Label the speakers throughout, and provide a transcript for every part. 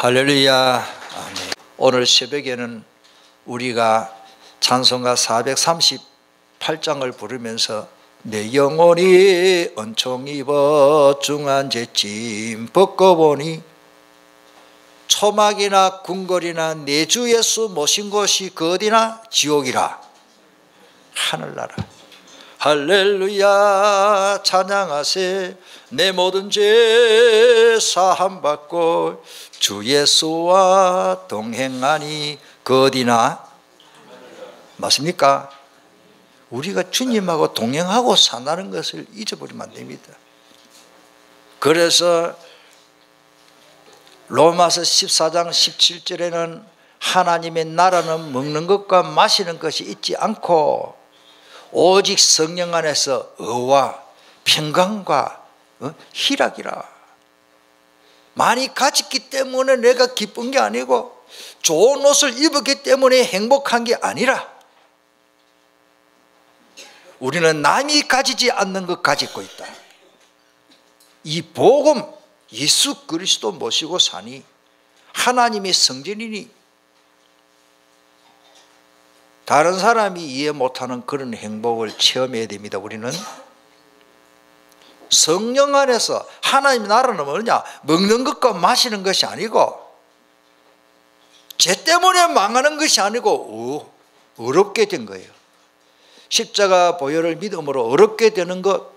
Speaker 1: 할렐루야. 아멘. 오늘 새벽에는 우리가 찬송가 438장을 부르면서 내 영혼이 은총 입어 중한 죄짐 벗고 보니 초막이나 궁궐이나 내 주 예수 모신 곳이 그 어디나 지옥이라. 하늘나라. 할렐루야 찬양하세. 내 모든 죄 사함받고 주 예수와 동행하니 그 어디나. 맞습니까? 우리가 주님하고 동행하고 산다는 것을 잊어버리면 안 됩니다. 그래서 로마서 14장 17절에는 하나님의 나라는 먹는 것과 마시는 것이 있지 않고 오직 성령 안에서 의와 평강과 희락이라. 많이 가졌기 때문에 내가 기쁜 게 아니고 좋은 옷을 입었기 때문에 행복한 게 아니라 우리는 남이 가지지 않는 것 가지고 있다. 이 복음 예수 그리스도 모시고 사니 하나님의 성전이니 다른 사람이 이해 못하는 그런 행복을 체험해야 됩니다. 우리는 성령 안에서 하나님의 나라는 뭐냐? 먹는 것과 마시는 것이 아니고 죄 때문에 망하는 것이 아니고 어렵게 된 거예요. 십자가 보혈을 믿음으로 어렵게 되는 것,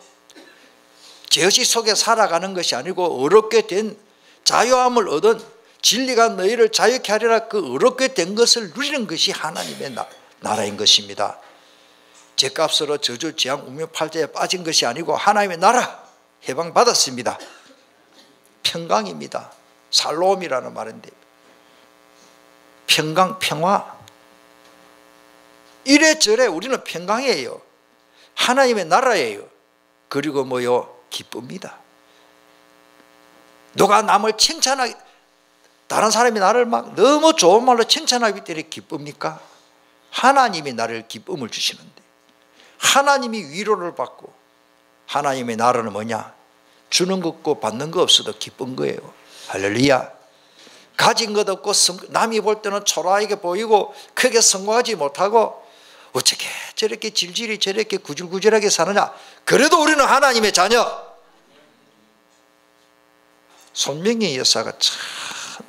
Speaker 1: 죄의식 속에 살아가는 것이 아니고 어렵게 된 자유함을 얻은 진리가 너희를 자유케 하리라. 그 어렵게 된 것을 누리는 것이 하나님의 나라인 것입니다. 죄값으로 저주, 재앙, 운명, 팔자에 빠진 것이 아니고 하나님의 나라 해방받았습니다. 평강입니다. 살로움이라는 말인데 평강, 평화. 이래저래 우리는 평강이에요. 하나님의 나라예요. 그리고 뭐요? 기쁩니다. 누가 남을 칭찬하기, 다른 사람이 나를 막 너무 좋은 말로 칭찬하기 때문에 기쁩니까? 하나님이 나를 기쁨을 주시는데 하나님이 위로를 받고 하나님의 나라는 뭐냐? 주는 것 없고 받는 거 없어도 기쁜 거예요. 할렐루야. 가진 것 없고 남이 볼 때는 초라하게 보이고 크게 성공하지 못하고 어떻게 저렇게 질질이 저렇게 구질구질하게 사느냐? 그래도 우리는 하나님의 자녀. 손명희 여사가 참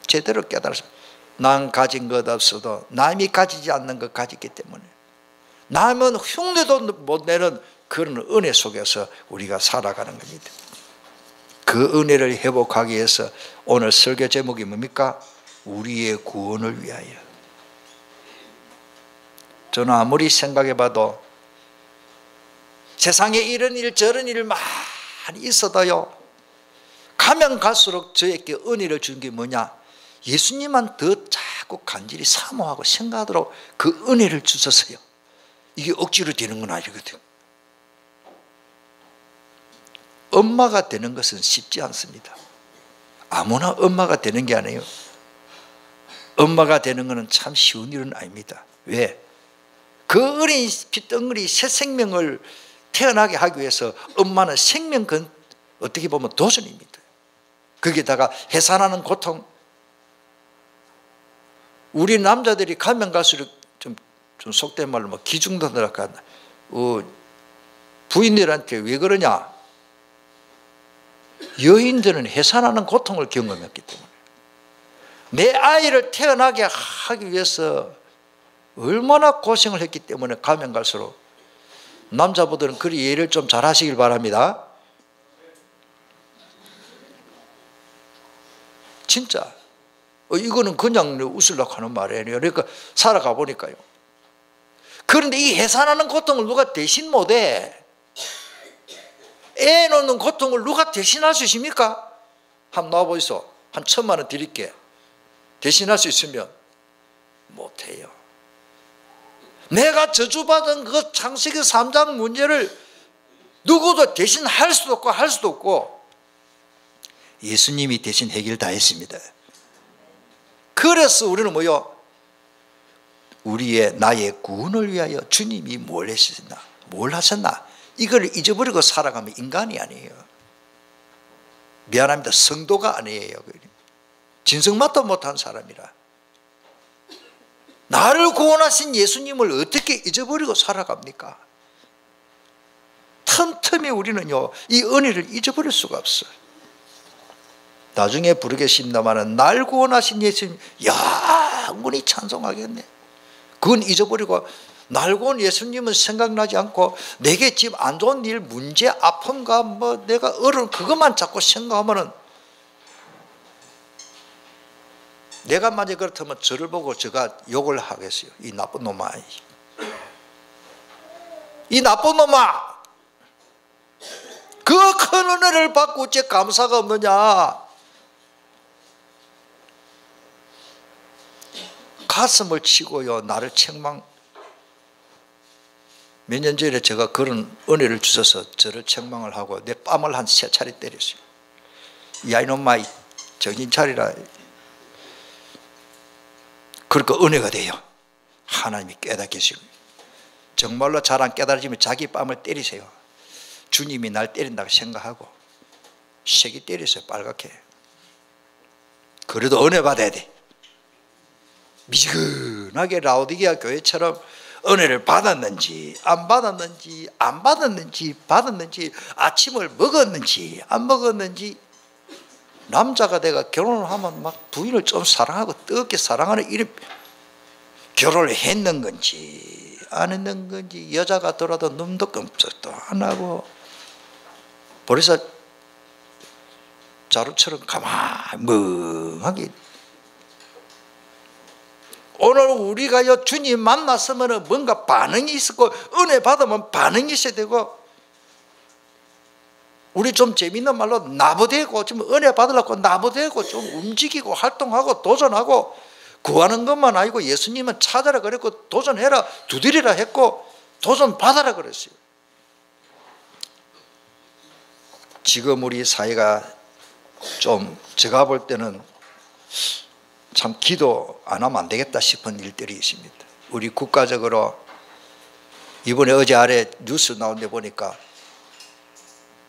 Speaker 1: 제대로 깨달았어요. 난 가진 것 없어도 남이 가지지 않는 것 가졌기 때문에 남은 흉내도 못 내는 그런 은혜 속에서 우리가 살아가는 겁니다. 그 은혜를 회복하기 위해서 오늘 설교 제목이 뭡니까? 우리의 구원을 위하여. 저는 아무리 생각해봐도 세상에 이런 일 저런 일 많이 있어도요, 가면 갈수록 저에게 은혜를 준 게 뭐냐? 예수님만 더 자꾸 간절히 사모하고 생각하도록 그 은혜를 주셨어요. 이게 억지로 되는 건 아니거든요. 엄마가 되는 것은 쉽지 않습니다. 아무나 엄마가 되는 게 아니에요. 엄마가 되는 것은 참 쉬운 일은 아닙니다. 왜? 그 어린 핏덩어리 새 생명을 태어나게 하기 위해서 엄마는 생명 어떻게 보면 도전입니다. 거기다가 해산하는 고통. 우리 남자들이 가면 갈수록 좀 속된 말로 뭐 기중도 들어가. 부인들한테 왜 그러냐? 여인들은 해산하는 고통을 경험했기 때문에 내 아이를 태어나게 하기 위해서 얼마나 고생을 했기 때문에 가면 갈수록 남자분들은 그리 이해를 좀 잘 하시길 바랍니다. 진짜 이거는 그냥 웃으려고 하는 말이에요. 그러니까 살아가 보니까요. 그런데 이 해산하는 고통을 누가 대신 못해? 애 놓는 고통을 누가 대신할 수 있습니까? 한번 나와보이소. 한 1,000만 원 드릴게. 대신할 수 있으면 못해요. 내가 저주받은 그 창세기 3장 문제를 누구도 대신할 수도 없고 할 수도 없고 예수님이 대신 해결 다 했습니다. 그래서 우리는 뭐요? 나의 구원을 위하여 주님이 뭘 하셨나? 뭘 하셨나? 이걸 잊어버리고 살아가면 인간이 아니에요. 미안합니다. 성도가 아니에요. 진성맛도 못한 사람이라. 나를 구원하신 예수님을 어떻게 잊어버리고 살아갑니까? 틈틈이 우리는요, 이 은혜를 잊어버릴 수가 없어요. 나중에 부르겠습니다만 날 구원하신 예수님 영원히 찬송하겠네. 그건 잊어버리고 날 구원 예수님은 생각나지 않고 내게 지금 안 좋은 일, 문제, 아픔과 뭐 내가 어려운 그것만 자꾸 생각하면은, 내가 만약 그렇다면 저를 보고 제가 욕을 하겠어요. 이 나쁜 놈아, 이 나쁜 놈아, 그 큰 은혜를 받고 어째 감사가 없느냐. 가슴을 치고요 나를 책망. 몇 년 전에 제가 그런 은혜를 주셔서 저를 책망을 하고 내 뺨을 한 3차례 때렸어요. 야 이놈아, 정신 차리라. 그러니까 은혜가 돼요. 하나님이 깨닫게 하시고, 정말로 잘 안 깨달아지면 자기 뺨을 때리세요. 주님이 날 때린다고 생각하고 세게 때리세요. 빨갛게. 그래도 은혜 받아야 돼. 미지근하게 라오디게아 교회처럼 은혜를 받았는지 안 받았는지, 안 받았는지 받았는지, 아침을 먹었는지 안 먹었는지, 남자가 내가 결혼을 하면 막 부인을 좀 사랑하고 뜨겁게 사랑하는 이런 결혼을 했는 건지 안 했는 건지, 여자가 들어도 눈도 끔찍도 안 하고 버리사 자루처럼 가만히 멍하게. 오늘 우리가요 주님 만났으면 뭔가 반응이 있었고, 은혜 받으면 반응이 있어야 되고, 우리 좀 재밌는 말로 나부대고, 좀 은혜 받으려고 나부대고 좀 움직이고 활동하고 도전하고, 구하는 것만 아니고 예수님은 찾아라 그랬고 도전해라 두드리라 했고 도전 받아라 그랬어요. 지금 우리 사회가 좀 제가 볼 때는 참 기도 안 하면 안 되겠다 싶은 일들이 있습니다. 우리 국가적으로 이번에 어제 아래 뉴스 나온 데 보니까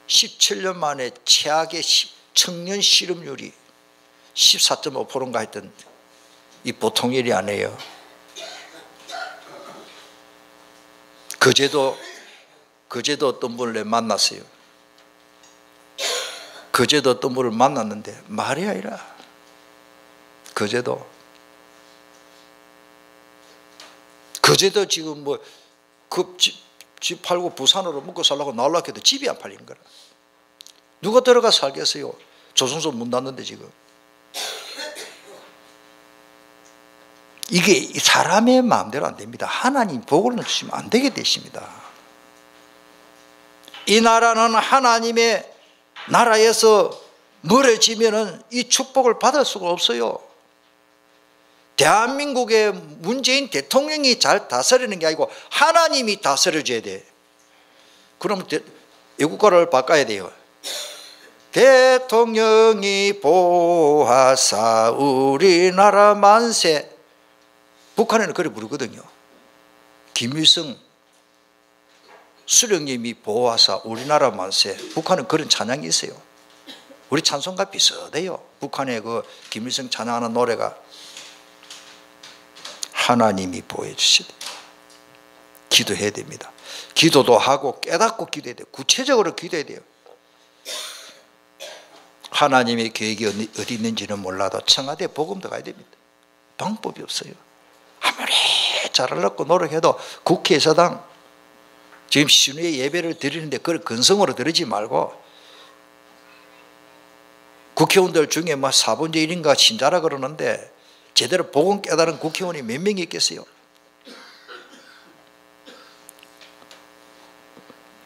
Speaker 1: 17년 만에 최악의 청년 실업률이 14.5%인가 했던, 이 보통 일이 아니에요. 그제도 어떤 분을 만났어요. 그제도 어떤 분을 만났는데 말이 아니라, 그제도 지금 뭐 집 팔고 부산으로 먹고 살려고 나오려고 해도 집이 안 팔리는 거라. 누가 들어가 살겠어요? 조선소 문 닫는데 지금. 이게 사람의 마음대로 안 됩니다. 하나님 복을 주시면 안 되게 되십니다. 이 나라는 하나님의 나라에서 멀어지면은 이 축복을 받을 수가 없어요. 대한민국의 문재인 대통령이 잘 다스리는 게 아니고 하나님이 다스려줘야 돼. 그럼 애국가를 바꿔야 돼요. 대통령이 보하사 우리나라 만세. 북한에는 그래 부르거든요. 김일성 수령님이 보하사 우리나라 만세. 북한은 그런 찬양이 있어요. 우리 찬송과 비슷해요. 북한의 그 김일성 찬양하는 노래가. 하나님이 보호해 주시되 기도해야 됩니다. 기도도 하고 깨닫고 기도해야 돼요. 구체적으로 기도해야 돼요. 하나님의 계획이 어디 있는지는 몰라도 청와대 복음도 가야 됩니다. 방법이 없어요. 아무리 잘하려고 노력해도 국회의사당 지금 신우의 예배를 드리는데 그걸 근성으로 드리지 말고, 국회의원들 중에 뭐 4분의 1인가 신자라 그러는데 제대로 복음 깨달은 국회의원이 몇 명이 있겠어요?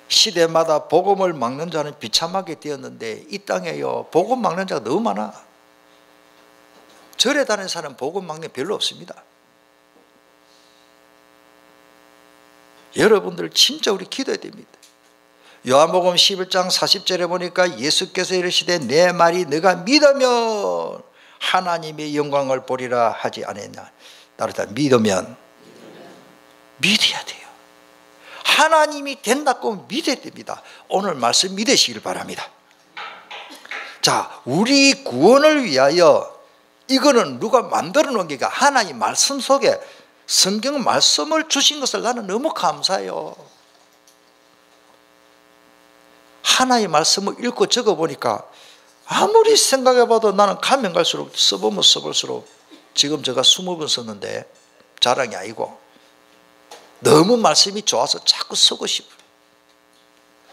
Speaker 1: 시대마다 복음을 막는 자는 비참하게 되었는데 이 땅에요 복음 막는 자가 너무 많아. 절에 다니는 사람 복음 막는 게 별로 없습니다. 여러분들 진짜 우리 기도해야 됩니다. 요한복음 11장 40절에 보니까 예수께서 이르시되 내 말이 너가 믿으면 하나님의 영광을 보리라 하지 않았냐. 따르다 믿으면 믿어야 돼요. 하나님이 된다고 믿어야 됩니다. 오늘 말씀 믿으시길 바랍니다. 자, 우리 구원을 위하여 이거는 누가 만들어 놓은 게 아니라 하나님 말씀 속에 성경 말씀을 주신 것을 나는 너무 감사해요. 하나님 말씀을 읽고 적어보니까 아무리 생각해봐도 나는 가면 갈수록 써보면 써볼수록 지금 제가 20번 썼는데 자랑이 아니고 너무 말씀이 좋아서 자꾸 쓰고 싶어요.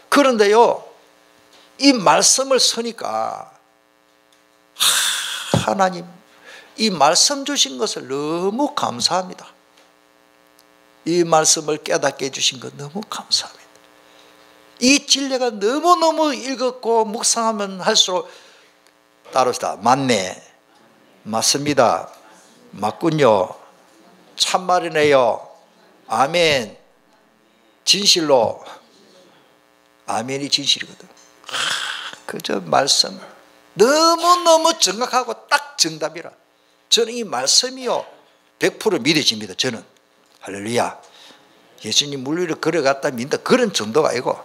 Speaker 1: 그런데요, 이 말씀을 쓰니까 하나님 이 말씀 주신 것을 너무 감사합니다. 이 말씀을 깨닫게 해주신 것 너무 감사합니다. 이 진리가 너무너무 읽었고 묵상하면 할수록 따르시다. 맞네, 맞습니다, 맞군요, 참말이네요, 아멘, 진실로, 아멘이 진실이거든. 그저 말씀 너무너무 정확하고 딱 정답이라. 저는 이 말씀이요 100% 믿어집니다. 저는 할렐루야. 예수님 물리를 걸어갔다 믿는다 그런 정도가 아니고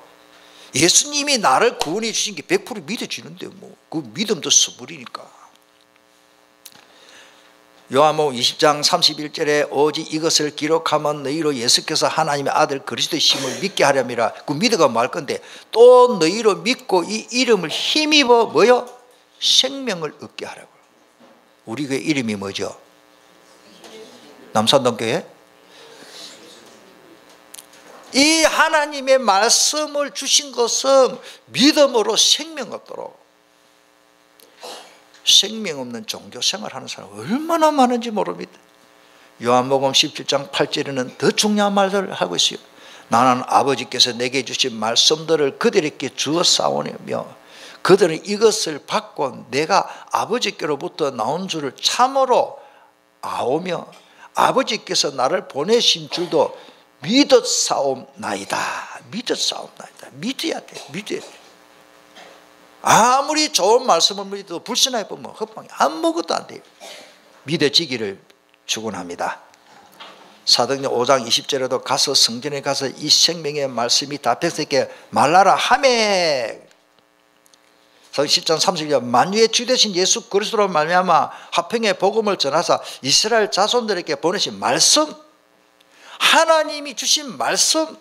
Speaker 1: 예수님이 나를 구원해 주신 게 100% 믿어지는데 뭐 그 믿음도 써버리니까. 요한복음 20장 31절에 오직 이것을 기록하면 너희로 예수께서 하나님의 아들 그리스도이심을 믿게 하렴이라. 그 믿어가 말 건데 또 너희로 믿고 이 이름을 힘입어 뭐요? 생명을 얻게 하라고. 우리 교회 이름이 뭐죠? 남산동교회? 이 하나님의 말씀을 주신 것은 믿음으로 생명 얻도록. 생명 없는 종교 생활하는 사람 얼마나 많은지 모릅니다. 요한복음 17장 8절에는 더 중요한 말들을 하고 있어요. 나는 아버지께서 내게 주신 말씀들을 그들에게 주어 싸우며 그들은 이것을 받고 내가 아버지께로부터 나온 줄을 참으로 아오며 아버지께서 나를 보내신 줄도 믿었사옵나이다. 믿었사옵나이다. 믿어야 돼. 믿어야 돼. 아무리 좋은 말씀을 믿어도 불신하게 보면 헛방이 아무것도 안 돼요. 믿어지기를 축원합니다. 사도행전 5장 20절에도 가서 성전에 가서 이 생명의 말씀이 다 백성에게 말하라 하매. 10장 30절 만유의 주 되신 예수 그리스도로 말미암아 화평의 복음을 전하사 이스라엘 자손들에게 보내신 말씀, 하나님이 주신 말씀,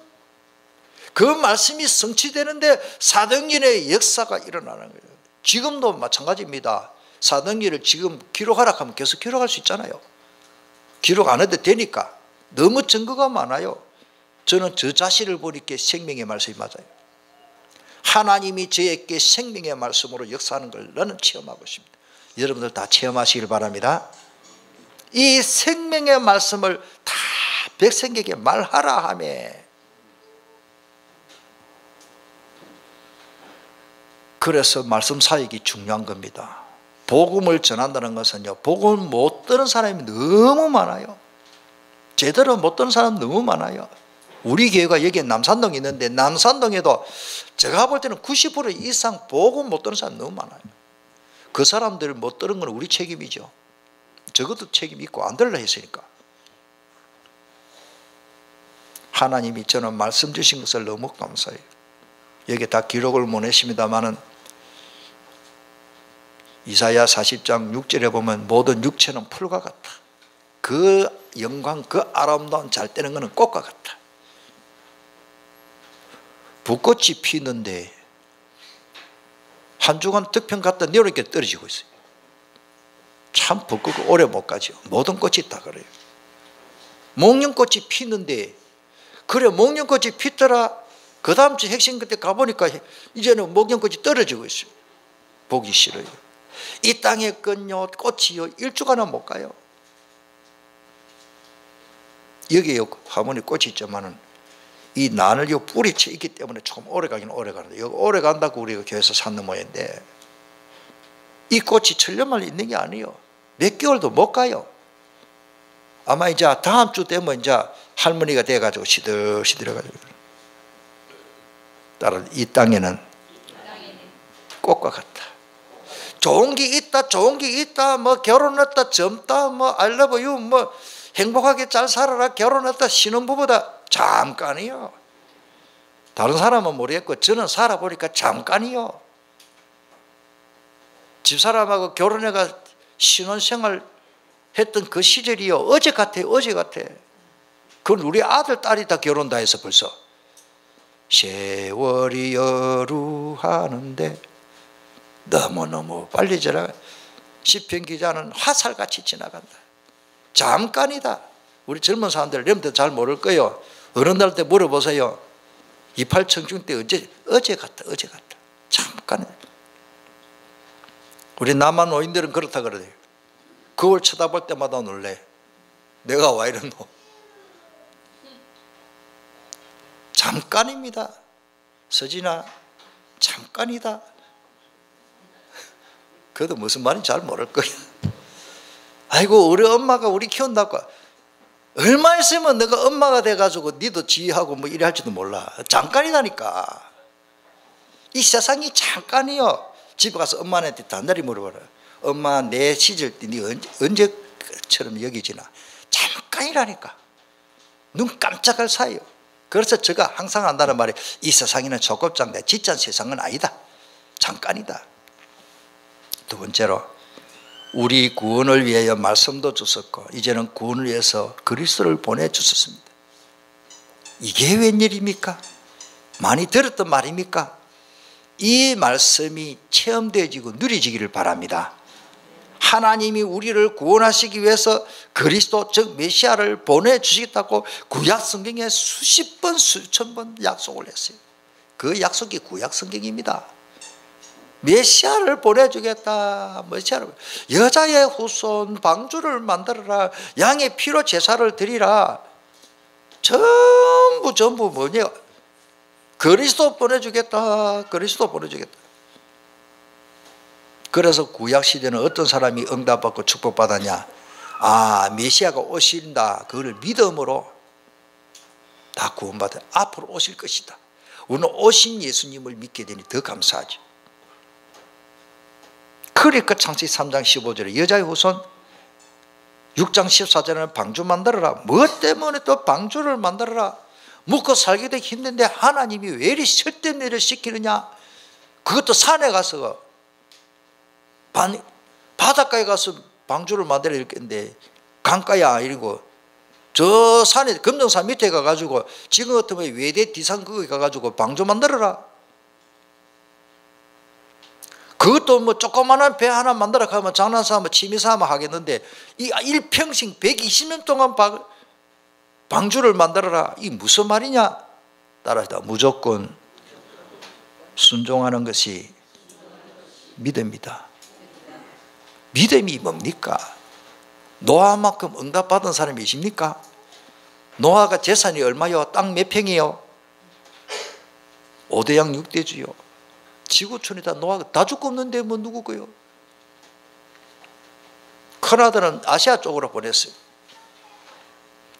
Speaker 1: 그 말씀이 성취되는데 사도행전의 역사가 일어나는 거예요. 지금도 마찬가지입니다. 사도행전을 지금 기록하라 하면 계속 기록할 수 있잖아요. 기록 안 해도 되니까. 너무 증거가 많아요. 저는 저 자신을 보니까 생명의 말씀이 맞아요. 하나님이 저에게 생명의 말씀으로 역사하는 걸 나는 체험하고 있습니다. 여러분들 다 체험하시길 바랍니다. 이 생명의 말씀을 다 백성에게 말하라 하며 그래서 말씀 사역이 중요한 겁니다. 복음을 전한다는 것은요, 복음을 못 듣는 사람이 너무 많아요. 제대로 못 듣는 사람 너무 많아요. 우리 교회가 여기에 남산동이 있는데 남산동에도 제가 볼 때는 90% 이상 복음 못 듣는 사람 너무 많아요. 그 사람들 못 들은 건 우리 책임이죠. 적어도 책임이 있고 안 들으려 했으니까. 하나님이 저는 말씀 주신 것을 너무 감사해요. 여기 다 기록을 못 했습니다만은 이사야 40장 6절에 보면 모든 육체는 풀과 같다. 그 영광, 그 아름다운 잘 되는 것은 꽃과 같다. 붓꽃이 피는데 한 주간 득평 갔다 내려오니까 떨어지고 있어요. 참 붓꽃이 오래 못 가죠. 모든 꽃이 다 그래요. 목련꽃이 피는데 그래 목련꽃이 피더라. 그 다음 주 핵심 그때 가보니까 이제는 목련꽃이 떨어지고 있어요. 보기 싫어요. 이 땅에 건요 꽃이요 1주간은 못 가요. 여기에 화분에 꽃이 있지만은 이 난을 요 뿌리 채 있기 때문에 조금 오래 가긴 오래 가는데 여기 오래 간다고 우리가 교회에서 찾는 모양인데 이 꽃이 천년만 있는 게 아니에요. 몇 개월도 못 가요. 아마 이제 다음 주 되면 이제 할머니가 돼가지고 시들시들해가지고 따라 이 땅에는 꽃과 같다. 좋은 게 있다, 좋은 게 있다, 뭐 결혼했다, 젊다, 뭐 I love you, 뭐 행복하게 잘 살아라, 결혼했다, 신혼부부다. 잠깐이요. 다른 사람은 모르겠고 저는 살아보니까 잠깐이요. 집사람하고 결혼해가 신혼생활 했던 그 시절이요. 어제 같아요. 어제 같아. 그건 우리 아들, 딸이 다 결혼 다 해서 벌써. 세월이 여루하는데 너무너무 빨리 지나가. 시편 기자는 화살같이 지나간다. 잠깐이다. 우리 젊은 사람들 여러분들 잘 모를 거예요. 어른들한테 물어보세요. 28 청중 때 어제 같다. 어제 같다. 잠깐. 우리 남한 노인들은 그렇다 그러대요. 거울 쳐다볼 때마다 놀래. 내가 와 이러노. 잠깐입니다. 서진아, 잠깐이다. 그래도 무슨 말인지 잘 모를 거야. 아이고, 우리 엄마가 우리 키운다고. 얼마 있으면 내가 엄마가 돼가지고 니도 지휘하고 뭐 이래 할지도 몰라. 잠깐이다니까. 이 세상이 잠깐이요. 집에 가서 엄마한테 단단히 물어봐라. 엄마, 내 시절 때 니 언제처럼 여기지나. 잠깐이라니까. 눈 깜짝할 사이요. 그래서 제가 항상 한다는 말이 이 세상에는 조급장대, 진짜 세상은 아니다. 잠깐이다. 두 번째로 우리 구원을 위하여 말씀도 주셨고 이제는 구원을 위해서 그리스도를 보내주셨습니다. 이게 웬일입니까? 많이 들었던 말입니까? 이 말씀이 체험되어지고 누려지기를 바랍니다. 하나님이 우리를 구원하시기 위해서 그리스도 즉 메시아를 보내주시겠다고 구약 성경에 수십 번 수천 번 약속을 했어요. 그 약속이 구약 성경입니다. 메시아를 보내주겠다. 메시아를. 여자의 후손 방주를 만들어라. 양의 피로 제사를 드리라. 전부 뭐냐? 그리스도 보내주겠다. 그리스도 보내주겠다. 그래서 구약시대는 어떤 사람이 응답받고 축복받았냐? 아, 메시아가 오신다. 그걸 믿음으로 다 구원받아. 앞으로 오실 것이다. 우리는 오신 예수님을 믿게 되니 더 감사하죠. 그러니까 창세기 3장 15절에 여자의 후손, 6장 14절에는 방주 만들어라. 뭐 때문에 또 방주를 만들어라? 묵고 살기도 힘든데 하나님이 왜 이리 쓸데없는 일을 시키느냐? 그것도 산에 가서 바닷가에 가서 방주를 만들어야 될 건데 강가야 이러고 저 산에 금정산 밑에 가가지고 지금 같으면 외대 뒤산 거기 가가지고 방주 만들어라. 그것도 뭐 조그마한 배 하나 만들어 가면 장난삼아 취미삼아 하겠는데 이 일평생 120년 동안 방주를 만들어라. 이 무슨 말이냐? 따라서 무조건 순종하는 것이 믿음이다. 믿음이 뭡니까? 노아만큼 응답받은 사람이 있습니까? 노아가 재산이 얼마요? 땅 몇 평이요? 5대양 6대주요. 지구촌에다 노아가 다 죽고 없는데 뭐 누구고요? 큰아들은 아시아 쪽으로 보냈어요.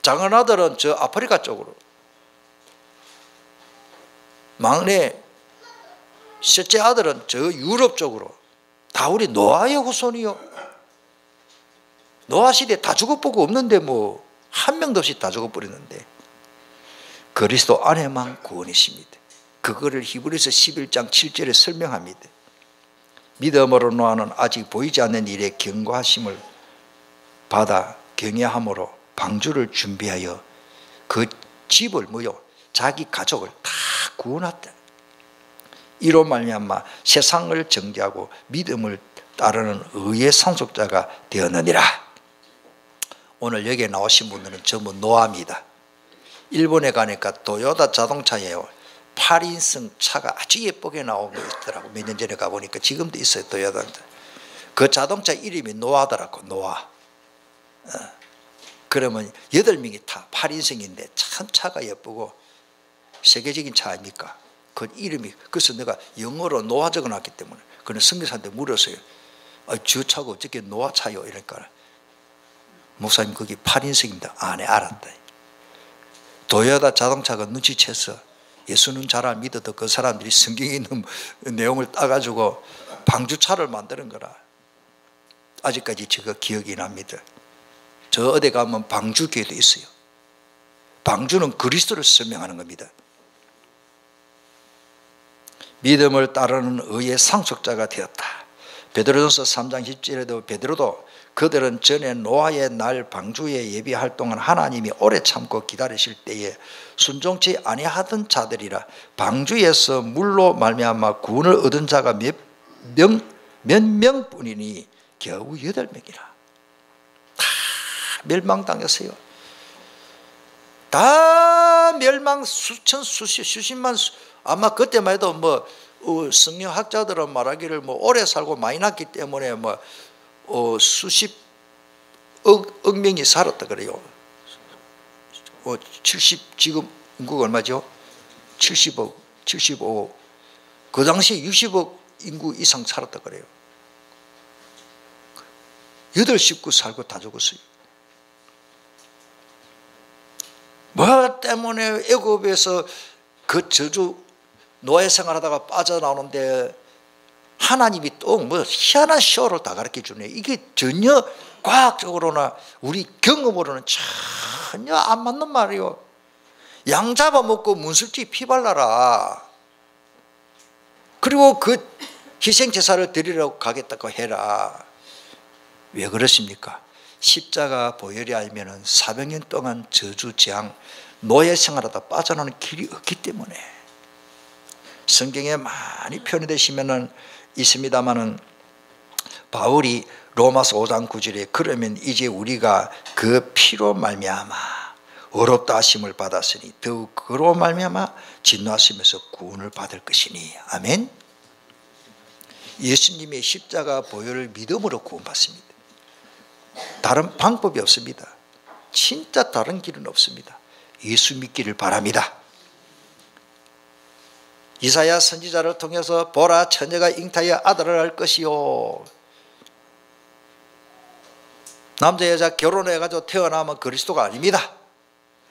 Speaker 1: 작은 아들은 저 아프리카 쪽으로. 막내 셋째 아들은 저 유럽 쪽으로. 다 우리 노아의 후손이요. 노아 시대에 다 죽어보고 없는데 뭐 한 명도 없이 다 죽어버리는데 그리스도 안에만 구원이십니다. 그거를 히브리서 11장 7절에 설명합니다. 믿음으로 노아는 아직 보이지 않는 일에 경고하심을 받아 경외함으로 방주를 준비하여 그 집을 자기 가족을 다 구원했다. 이로 말미암아 세상을 정죄하고 믿음을 따르는 의의 상속자가 되었느니라. 오늘 여기에 나오신 분들은 전부 노아입니다. 일본에 가니까 도요타 자동차예요. 8인승 차가 아주 예쁘게 나온 거 있더라고. 몇 년 전에 가보니까 지금도 있어요. 도요타인데 그 자동차 이름이 노아더라고. 노아. 그러면 8명이 타 8인승인데 참 차가 예쁘고 세계적인 차 아닙니까? 그 이름이. 그래서 내가 영어로 노아 적어놨기 때문에 그는 선교사한테 물었어요. 저 차가 어떻게 노아 차요? 이러니까 목사님 거기 8인승입니다. 아, 네 알았다. 도요타 자동차가 눈치챘어. 예수는 잘 안 믿어도 그 사람들이 성경에 있는 내용을 따가지고 방주차를 만드는 거라. 아직까지 제가 기억이 납니다. 저 어디 가면 방주교회도 있어요. 방주는 그리스도를 설명하는 겁니다. 믿음을 따르는 의의 상속자가 되었다. 베드로전서 3장 10절에도 베드로도 그들은 전에 노아의 날 방주에 예비할 동안 하나님이 오래 참고 기다리실 때에 순종치 아니하던 자들이라. 방주에서 물로 말미암아 구원을 얻은 자가 몇 명뿐이니 겨우 8명이라. 다 멸망당했어요. 다 멸망, 수천 수십만. 아마 그때만 해도 뭐 성경학자들은 말하기를 뭐 오래 살고 많이 났기 때문에 뭐 수십억 명이 살았다 그래요. 70 지금 인구가 얼마죠? 70억, 75억. 그 당시에 60억 인구 이상 살았다 그래요. 8식구 살고 다 죽었어요. 뭐 때문에 애굽에서 그 저주 노예 생활하다가 빠져나오는데 하나님이 또 뭐 희한한 쇼를 다 가르쳐 주네. 이게 전혀 과학적으로나 우리 경험으로는 전혀 안 맞는 말이요. 양 잡아먹고 문술지 피 발라라. 그리고 그 희생제사를 드리려고 가겠다고 해라. 왜 그렇습니까? 십자가 보혈이 알면은 400년 동안 저주 재앙 노예 생활하다 빠져나오는 길이 없기 때문에. 성경에 많이 표현이 되시면은 있습니다마는 바울이 로마서 5장 9절에 그러면 이제 우리가 그 피로 말미암아 의롭다 하심을 받았으니 더욱 그로 말미암아 진노하심에서 구원을 받을 것이니. 아멘. 예수님의 십자가 보혈을 믿음으로 구원받습니다. 다른 방법이 없습니다. 진짜 다른 길은 없습니다. 예수 믿기를 바랍니다. 이사야 선지자를 통해서 보라 처녀가 잉타하여 아들을 낳을 것이요. 남자 여자 결혼해가지고 태어나면 그리스도가 아닙니다.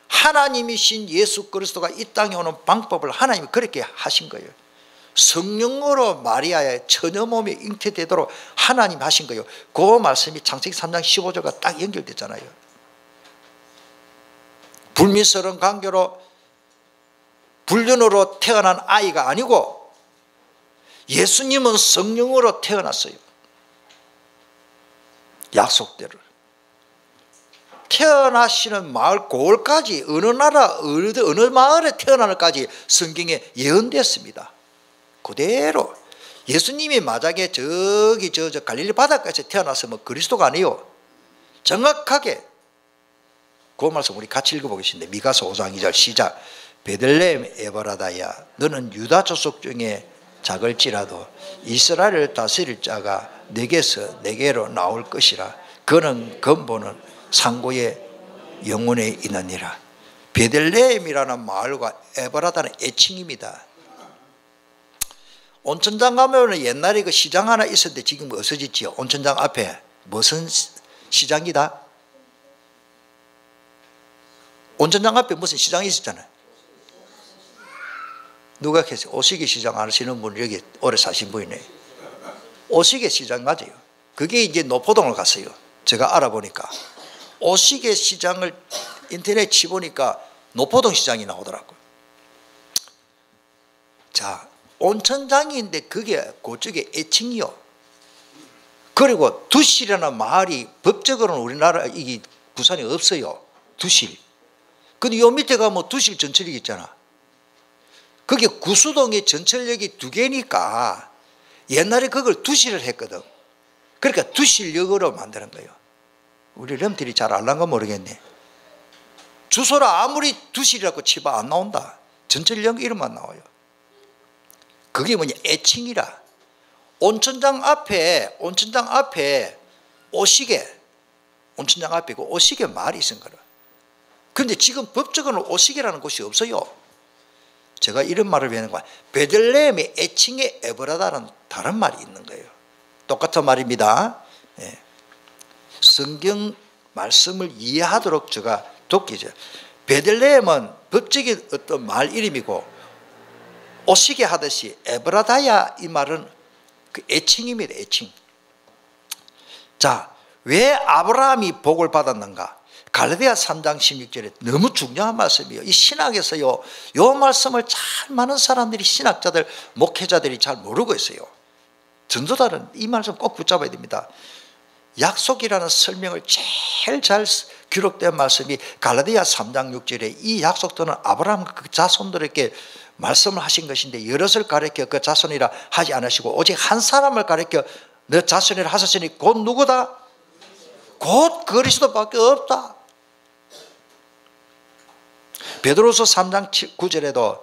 Speaker 1: 하나님이신 예수 그리스도가 이 땅에 오는 방법을 하나님이 그렇게 하신 거예요. 성령으로 마리아의 처녀 몸에 잉태되도록 하나님 하신 거예요. 그 말씀이 창세기 3장 15절과 딱 연결됐잖아요. 불미스러운 관계로 불륜으로 태어난 아이가 아니고 예수님은 성령으로 태어났어요. 약속대로. 태어나시는 마을 고을까지 어느 나라 어느 마을에 태어나는까지 성경에 예언됐습니다. 그대로 예수님이 만약에 저기 저 갈릴리 바닷가에서 태어났으면 그리스도가 아니에요. 정확하게 그 말씀 우리 같이 읽어보겠습니다. 미가서 5장 2절 시작. 베들레헴 에버라다야 너는 유다 족속 중에 작을지라도 이스라엘을 다스릴 자가 내게서 내게로 나올 것이라. 그는 근본은 상고의 영혼에 있느니라. 베들레헴이라는 마을과 에버라다는 애칭입니다. 온천장 가면 옛날에 그 시장 하나 있었는데 지금 없어졌지요. 온천장 앞에 무슨 시장이다? 온천장 앞에 무슨 시장이 있었잖아요. 누가 계세요? 오시게 시장 아시는 분 여기 오래 사신 분이네. 오시게 시장 맞아요. 그게 이제 노포동을 갔어요. 제가 알아보니까 오시게 시장을 인터넷 치보니까 노포동 시장이 나오더라고요. 자, 온천장인데 그게 그쪽에 애칭이요. 그리고 두실이라는 마을이 법적으로는 우리나라 이게 부산에 없어요. 두실. 근데 요 밑에 가면 두실 전철역 있잖아. 그게 구수동에 전철역이 2개니까 옛날에 그걸 두실을 했거든. 그러니까 두실역으로 만드는 거예요. 우리 럼들이 잘 알란가 모르겠네. 주소를 아무리 두실이라고 치봐 안 나온다. 전철역 이름만 나와요. 그게 뭐냐 애칭이라. 온천장 앞에 오시게, 온천장 앞에 그 오시게 말이 있은 거라. 그런데 지금 법적으로는 오시게라는 곳이 없어요. 제가 이런 말을 왜 하는 거야? 베들레헴의 애칭의 에브라다는 다른 말이 있는 거예요. 똑같은 말입니다. 예. 성경 말씀을 이해하도록 제가 돕기죠. 베들레헴은 법적인 어떤 말 이름이고 오시게 하듯이 에브라다야 이 말은 그 애칭입니다. 애칭. 자, 왜 아브라함이 복을 받았는가? 갈라디아 3장 16절에 너무 중요한 말씀이에요. 이 신학에서요, 이 말씀을 잘 많은 사람들이 신학자들, 목회자들이 잘 모르고 있어요. 전도자는 이 말씀 꼭 붙잡아야 됩니다. 약속이라는 설명을 제일 잘 기록된 말씀이 갈라디아 3장 6절에 이 약속들은 아브라함 그 자손들에게 말씀을 하신 것인데 여럿을 가리켜 그 자손이라 하지 않으시고 오직 한 사람을 가리켜 너 자손이라 하셨으니 곧 누구다? 곧 그리스도밖에 없다. 베드로서 3장 9절에도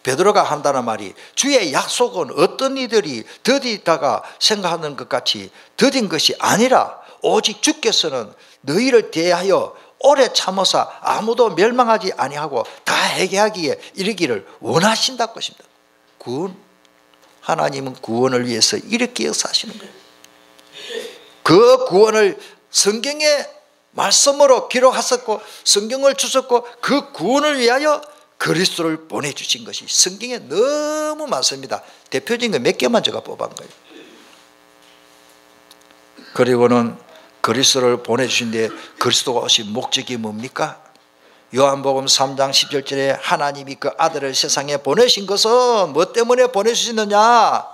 Speaker 1: 베드로가 한다는 말이 주의 약속은 어떤 이들이 더디다가 생각하는 것 같이 더딘 것이 아니라 오직 주께서는 너희를 대하여 오래 참으사 아무도 멸망하지 아니하고 다 회개하기에 이르기를 원하신다고 것입니다. 구원, 하나님은 구원을 위해서 이렇게 역사하시는 거예요. 그 구원을 성경에 말씀으로 기록하셨고 성경을 주셨고 그 구원을 위하여 그리스도를 보내주신 것이 성경에 너무 많습니다. 대표적인 거 몇 개만 제가 뽑은 거예요. 그리고는 그리스도를 보내주신데 그리스도가 오신 목적이 뭡니까? 요한복음 3장 10절에 하나님이 그 아들을 세상에 보내신 것은 뭐 때문에 보내주시느냐?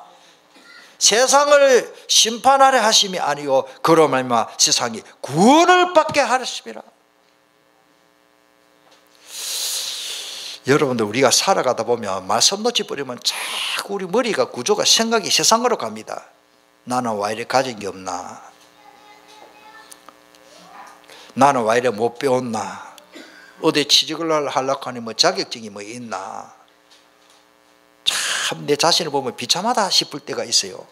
Speaker 1: 세상을 심판하려 하심이 아니요 그로 말미암아 세상이 구원을 받게 하셨습니다. 여러분들 우리가 살아가다 보면 말씀 놓치 버리면 자꾸 우리 머리가 구조가 생각이 세상으로 갑니다. 나는 왜 이래 가진 게 없나? 나는 왜 이래 못 배웠나? 어디 취직을 하려고 하니 뭐 자격증이 뭐 있나? 참 내 자신을 보면 비참하다 싶을 때가 있어요.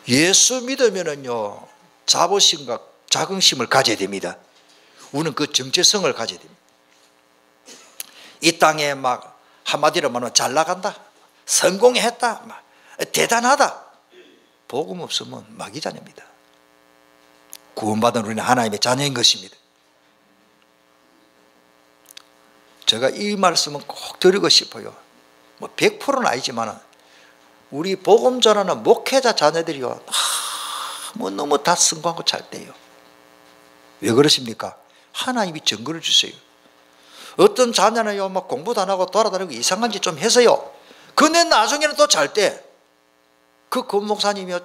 Speaker 1: 예수 믿으면은요 자부심과 자긍심을 가져야 됩니다. 우리는 그 정체성을 가져야 됩니다. 이 땅에 막 한마디로 말하면 잘 나간다, 성공했다, 막 대단하다. 복음 없으면 마귀 자녀입니다. 구원받은 우리는 하나님의 자녀인 것입니다. 제가 이 말씀은 꼭 드리고 싶어요. 뭐 100%는 아니지만 우리 복음 전하는 목회자 자녀들이요 뭐 너무 다 성공하고 잘 돼요. 왜 그러십니까? 하나님이 증거를 주세요. 어떤 자녀는요 막 공부도 안 하고 돌아다니고 이상한 짓 좀 해서요 근데 나중에는 또 잘 때 그 목사님이요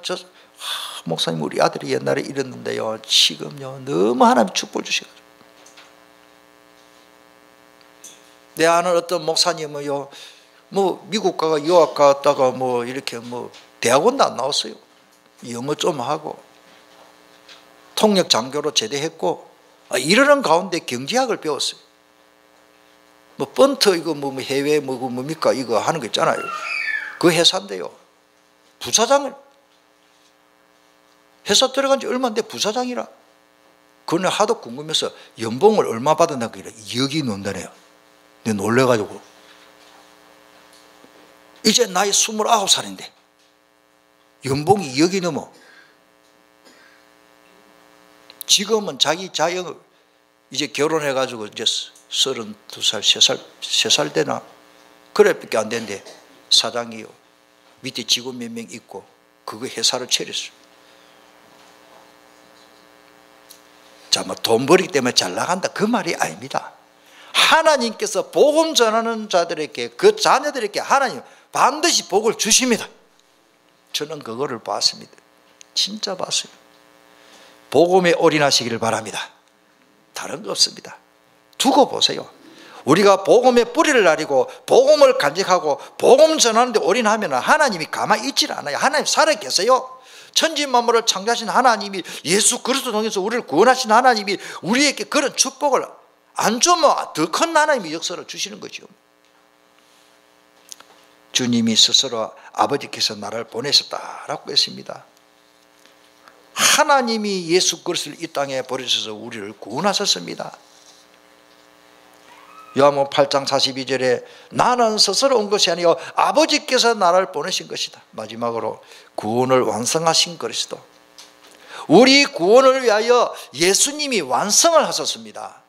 Speaker 1: 목사님 우리 아들이 옛날에 이랬는데요 지금요 너무 하나님 축복을 주셔가지고 내 아는 어떤 목사님은요 뭐 미국 가가 유학 갔다가 뭐 이렇게 뭐 대학원도 안 나왔어요. 영어 좀 하고 통역 장교로 제대했고 이러는 가운데 경제학을 배웠어요. 뭐 번트 이거 뭐 해외 뭡니까 이거 하는 거 있잖아요. 그 회사인데요 부사장을 회사 들어간 지 얼마 안 돼 부사장이라. 그날 하도 궁금해서 연봉을 얼마 받았나 그래 2억이 넘다네요. 내가 놀래가지고 이제 나이 29살인데 연봉이 2억이 넘어. 지금은 자기 자영 이제 결혼해가지고 이제 32살 3살 되나 그래밖에 안 되는데 사장이요 밑에 직원 몇 명 있고 그거 회사를 차렸어요. 자, 뭐 돈 벌기 때문에 잘 나간다 그 말이 아닙니다. 하나님께서 복음 전하는 자들에게 그 자녀들에게 하나님 반드시 복을 주십니다. 저는 그거를 봤습니다. 진짜 봤어요. 복음에 올인하시기를 바랍니다. 다른 거 없습니다. 두고 보세요. 우리가 복음의 뿌리를 나리고 복음을 간직하고 복음 전하는데 올인하면 하나님이 가만히 있질 않아요. 하나님 살아계세요. 천지 만물을 창조하신 하나님이 예수 그리스도 통해서 우리를 구원하신 하나님이 우리에게 그런 축복을 안 주면 더 큰 하나님의 역사를 주시는 거죠. 주님이 스스로 아버지께서 나를 보내셨다라고 했습니다. 하나님이 예수 그리스도를 이 땅에 보내셔서 우리를 구원하셨습니다. 요한복음 8장 42절에 나는 스스로 온 것이 아니요 아버지께서 나를 보내신 것이다. 마지막으로 구원을 완성하신 그리스도. 우리 구원을 위하여 예수님이 완성을 하셨습니다.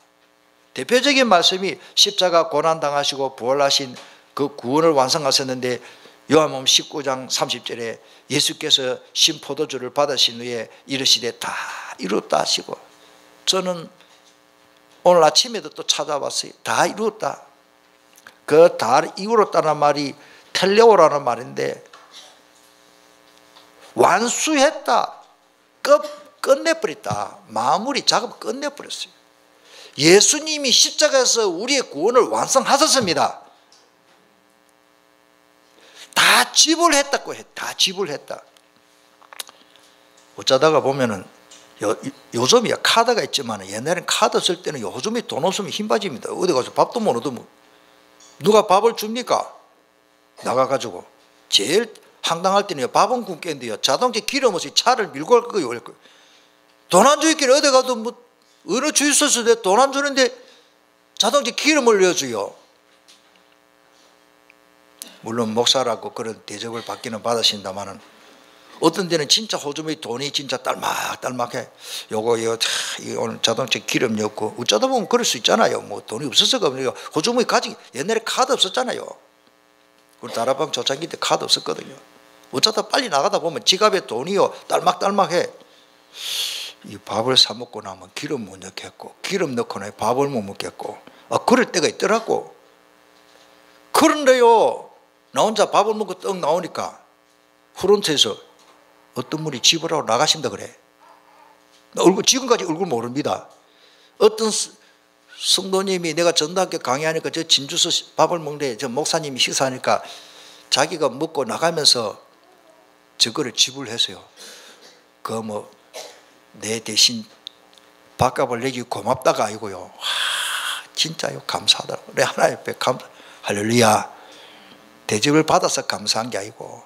Speaker 1: 대표적인 말씀이 십자가 고난당하시고 부활하신 그 구원을 완성하셨는데 요한복음 19장 30절에 예수께서 신포도주를 받으신 후에 이르시되 다 이루었다 하시고 저는 오늘 아침에도 또 찾아봤어요. 다 이루었다. 그 다 이루었다는 말이 텔레오라는 말인데 완수했다. 끝내버렸다. 마무리 작업 끝내버렸어요. 예수님이 십자가에서 우리의 구원을 완성하셨습니다. 다 지불했다고 해. 다 지불했다. 어쩌다가 보면은 요즘이야 카드가 있지만 옛날엔 카드 쓸 때는 요즘이 돈 없으면 힘 빠집니다. 어디 가서 밥도 못 얻으면 누가 밥을 줍니까? 나가가지고 제일 황당할 때는 밥은 굶겠는데요, 자동차 기름 없이 차를 밀고 갈 거예요. 돈 안 주있길래 어디 가도 뭐 어느 주유소에서 돈 안 주는데 자동차 기름을 넣어줘요. 물론 목사라고 그런 대접을 받기는 받으신다마는 어떤 데는 진짜 호주머니 돈이 진짜 딸막딸막해. 요거 오늘 자동차 기름 넣고 어쩌다 보면 그럴 수 있잖아요. 뭐 돈이 없어서가 아니라 호주머니 가지고 옛날에 카드 없었잖아요. 우리 다락방 초창기 때 카드 없었거든요. 어쩌다 빨리 나가다 보면 지갑에 돈이요 딸막딸막해. 이 밥을 사 먹고 나면 기름 못 넣겠고 기름 넣고 나면 밥을 못 먹겠고 그럴 때가 있더라고. 그런데요, 나 혼자 밥을 먹고 떡 나오니까 프론트에서 어떤 분이 집을 하고 나가신다 그래. 지금까지 얼굴 모릅니다. 어떤 성도님이 내가 전도학교 강의하니까 저 진주서 밥을 먹는데 저 목사님이 식사하니까 자기가 먹고 나가면서 저거를 지불했어요. 내 대신 밥값을 내기 고맙다가 아니고요. 진짜요, 감사하다고. 내 하나님 앞에 할렐루야. 대접을 받아서 감사한 게 아니고,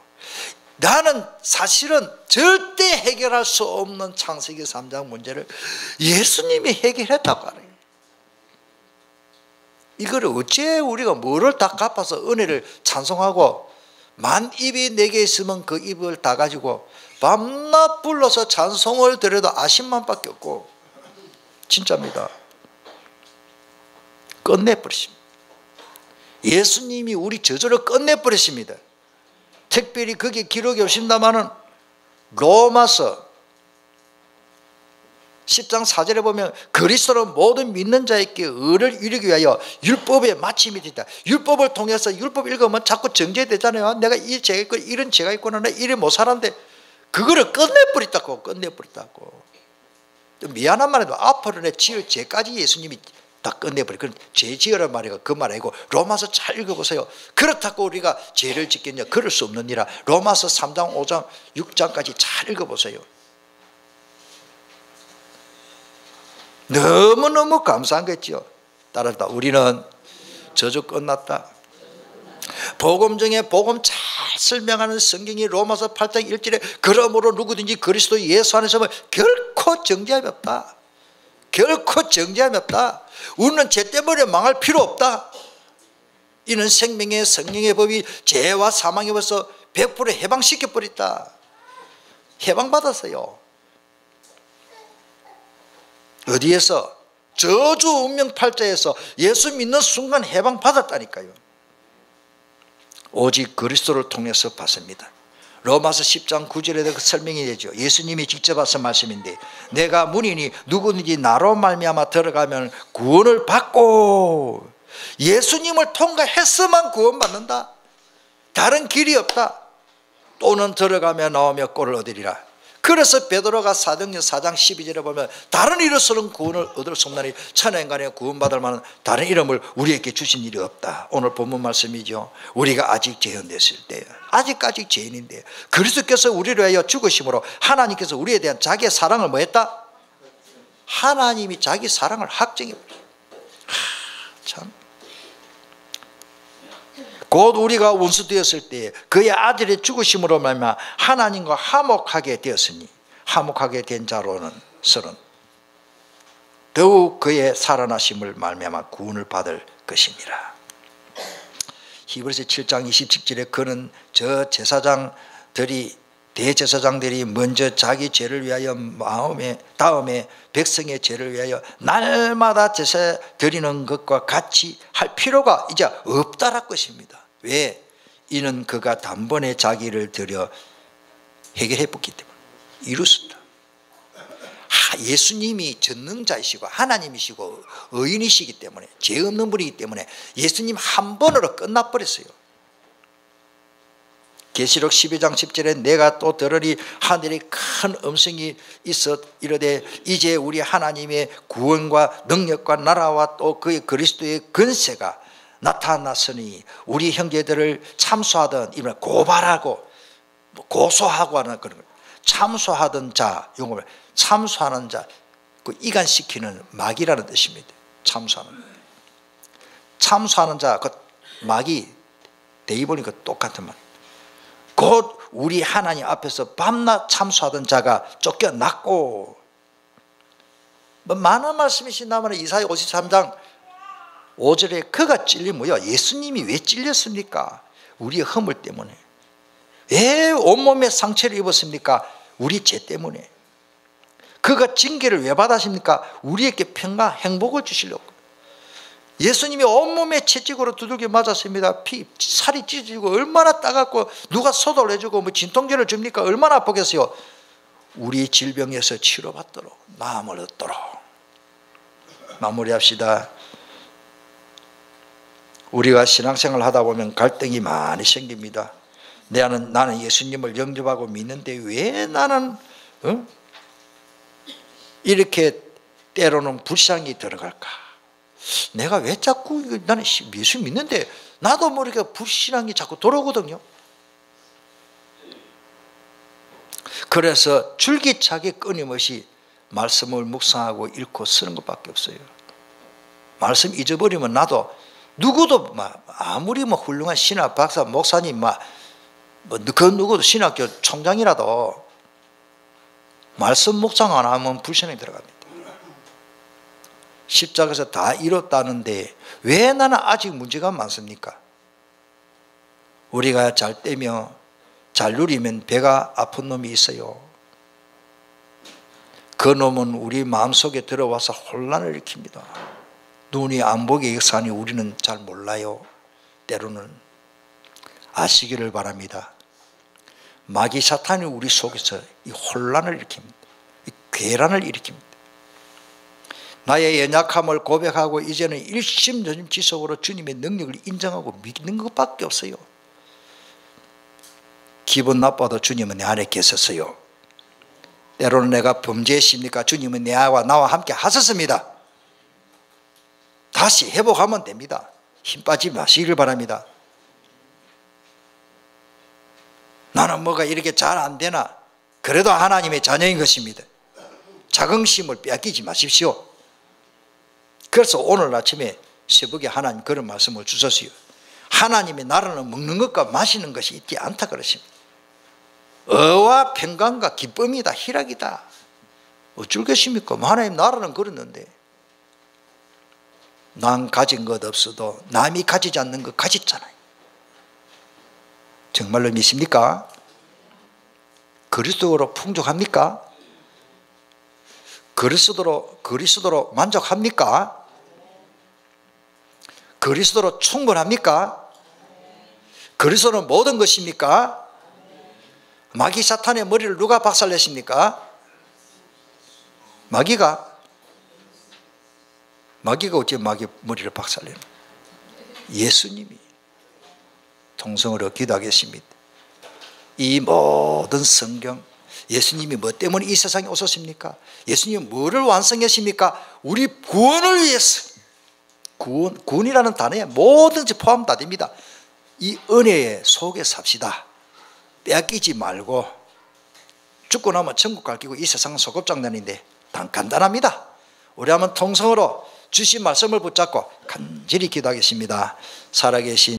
Speaker 1: 나는 사실은 절대 해결할 수 없는 창세기 3장 문제를 예수님이 해결했다고 하는 거예요. 이거를 어째 우리가 뭐를 다 갚아서 은혜를 찬송하고, 만 입이 내게 있으면 그 입을 다 가지고 밤낮 불러서 찬송을 드려도 아심만밖에 없고, 진짜입니다. 끝내버리십니다. 예수님이 우리 저주를 끝내버리십니다. 특별히 거기에 기록이 없습니다마는 로마서 10장 4절에 보면 그리스도로 모든 믿는 자에게 의를 이루기 위하여 율법의 마침이 됐다. 율법을 통해서 율법 읽으면 자꾸 정죄되잖아요. 내가 이 죄가 있고 이런 죄가 있구나, 나 이래 못 살았는데 그거를 끝내버렸다고. 미안한 말해도 앞으로 내 지을 죄까지 예수님이 다 끝내버려. 그건 죄 지으란 말이고 그 말 아니고, 로마서 잘 읽어보세요. 그렇다고 우리가 죄를 짓겠냐? 그럴 수 없느니라. 로마서 3장 5장 6장까지 잘 읽어보세요. 너무너무 감사한 거죠. 따라서 우리는 저주 끝났다. 복음 중에 복음 잘 설명하는 성경이 로마서 8장 1절에 그러므로 누구든지 그리스도 예수 안에서 결코 정죄함이 없다. 결코 정죄함이 없다. 우리는 죄 때문에 망할 필요 없다. 이는 생명의 성령의 법이 죄와 사망의 법에서 100% 해방시켜버렸다. 해방받았어요. 어디에서? 저주 운명 팔자에서 예수 믿는 순간 해방받았다니까요. 오직 그리스도를 통해서 받습니다. 로마서 10장 9절에 그 설명이 되죠. 예수님이 직접 하신 말씀인데, 내가 문이니 누구든지 나로 말미암아 들어가면 구원을 받고, 예수님을 통과해서만 구원받는다. 다른 길이 없다. 또는 들어가며 나오며 꼴을 얻으리라. 그래서 베드로가 사도행전 4장 12절에 보면 다른 이로서는 구원을 얻을 수 없나니 천하인간에 구원받을 만한 다른 이름을 우리에게 주신 일이 없다. 오늘 본문 말씀이죠. 우리가 아직 죄인됐을 때, 아직까지 죄인인데 그리스도께서 우리를 위하여 죽으심으로 하나님께서 우리에 대한 자기의 사랑을 뭐 했다? 하나님이 자기 사랑을 확정해 버렸어요. 참. 곧 우리가 원수 되었을 때 그의 아들의 죽으심으로 말미암아 하나님과 화목하게 되었으니, 화목하게 된 자로는 서는 더욱 그의 살아나심을 말미암아 구원을 받을 것이니라. 히브리서 7장 27절에 그는 저 제사장들이, 대제사장들이 먼저 자기 죄를 위하여 다음에 백성의 죄를 위하여 날마다 제사 드리는 것과 같이 할 필요가 이제 없다라는 것입니다. 왜? 이는 그가 단번에 자기를 들여 해결해 봤기 때문에 이루었다. 예수님이 전능자이시고 하나님이시고 의인이시기 때문에, 죄 없는 분이기 때문에 예수님 한 번으로 끝나버렸어요. 계시록 12장 10절에 내가 또 들으니 하늘에 큰 음성이 있어 이르되 이제 우리 하나님의 구원과 능력과 나라와 또 그의 그리스도의 권세가 나타났으니 우리 형제들을 참소하던 이말 고발하고 고소하고 하는 그런 거. 참소하던 자, 용어를 참소하는 자, 그 이간시키는 마귀라는 뜻입니다. 참소하는 자, 그 마귀 대입 보니까 똑같은 말. 곧 우리 하나님 앞에서 밤낮 참소하던 자가 쫓겨났고, 뭐 많은 말씀이신다면 이사야 53장 5절에 그가 찔리면요, 예수님이 왜 찔렸습니까? 우리의 허물 때문에. 왜 온몸에 상처를 입었습니까? 우리 죄 때문에. 그가 징계를 왜 받으십니까? 우리에게 평강, 행복을 주시려고. 예수님이 온몸에 채찍으로 두들겨 맞았습니다. 살이 찢어지고 얼마나 따갑고 누가 소독을 해주고 뭐 진통제를 줍니까? 얼마나 아프겠어요. 우리 질병에서 치료받도록 마음을 얻도록. 마무리합시다. 우리가 신앙생활을 하다 보면 갈등이 많이 생깁니다. 나는 예수님을 영접하고 믿는데 왜 나는 이렇게 때로는 불쌍히 들어갈까? 내가 왜 자꾸 나는 예수 믿는데 나도 모르게 불신앙이 자꾸 돌아오거든요. 그래서 줄기차게 끊임없이 말씀을 묵상하고 읽고 쓰는 것밖에 없어요. 말씀 잊어버리면 나도 누구도 아무리 훌륭한 신학 박사 목사님 그 누구도 신학교 총장이라도 말씀 묵상 안 하면 불신앙이 들어갑니다. 십자가에서 다 이뤘다는데 왜 나는 아직 문제가 많습니까? 우리가 잘 떼며 잘 누리면 배가 아픈 놈이 있어요. 그 놈은 우리 마음속에 들어와서 혼란을 일으킵니다. 눈이 안 보게 역사하니 우리는 잘 몰라요. 때로는 아시기를 바랍니다. 마귀 사탄이 우리 속에서 이 혼란을 일으킵니다. 이 괴란을 일으킵니다. 나의 연약함을 고백하고 이제는 일심전심지속으로 주님의 능력을 인정하고 믿는 것밖에 없어요. 기분 나빠도 주님은 내 안에 계셨어요. 때로는 내가 범죄했습니까? 주님은 나와 함께 하셨습니다. 다시 회복하면 됩니다. 힘 빠지지 마시길 바랍니다. 나는 뭐가 이렇게 잘 안 되나? 그래도 하나님의 자녀인 것입니다. 자긍심을 빼앗기지 마십시오. 그래서 오늘 아침에 새벽에 하나님 그런 말씀을 주셨어요. 하나님의 나라는 먹는 것과 마시는 것이 있지 않다 그러십니다. 의와 평강과 기쁨이다, 희락이다. 어쩔 것입니까? 하나님 나라는 그랬는데 난 가진 것 없어도 남이 가지지 않는 것 가졌잖아요. 정말로 믿습니까? 그리스도로 풍족합니까? 그리스도로 만족합니까? 그리스도로 충분합니까? 그리스도는 모든 것입니까? 마귀 사탄의 머리를 누가 박살냈습니까? 마귀가 어째 마귀 머리를 박살내는? 예수님이. 통성으로 기도하겠습니다. 이 모든 성경, 예수님이 뭐 때문에 이 세상에 오셨습니까? 예수님이 뭐를 완성했습니까? 우리 구원을 위해서. 구원이라는 단어에 모든 것이 포함 다 됩니다. 이 은혜의 속에 삽시다. 빼앗기지 말고. 죽고 나면 천국 갈 끼고 이 세상은 소꿉장난인데 간단합니다. 우리 한번 통성으로 주신 말씀을 붙잡고 간절히 기도하겠습니다. 살아계신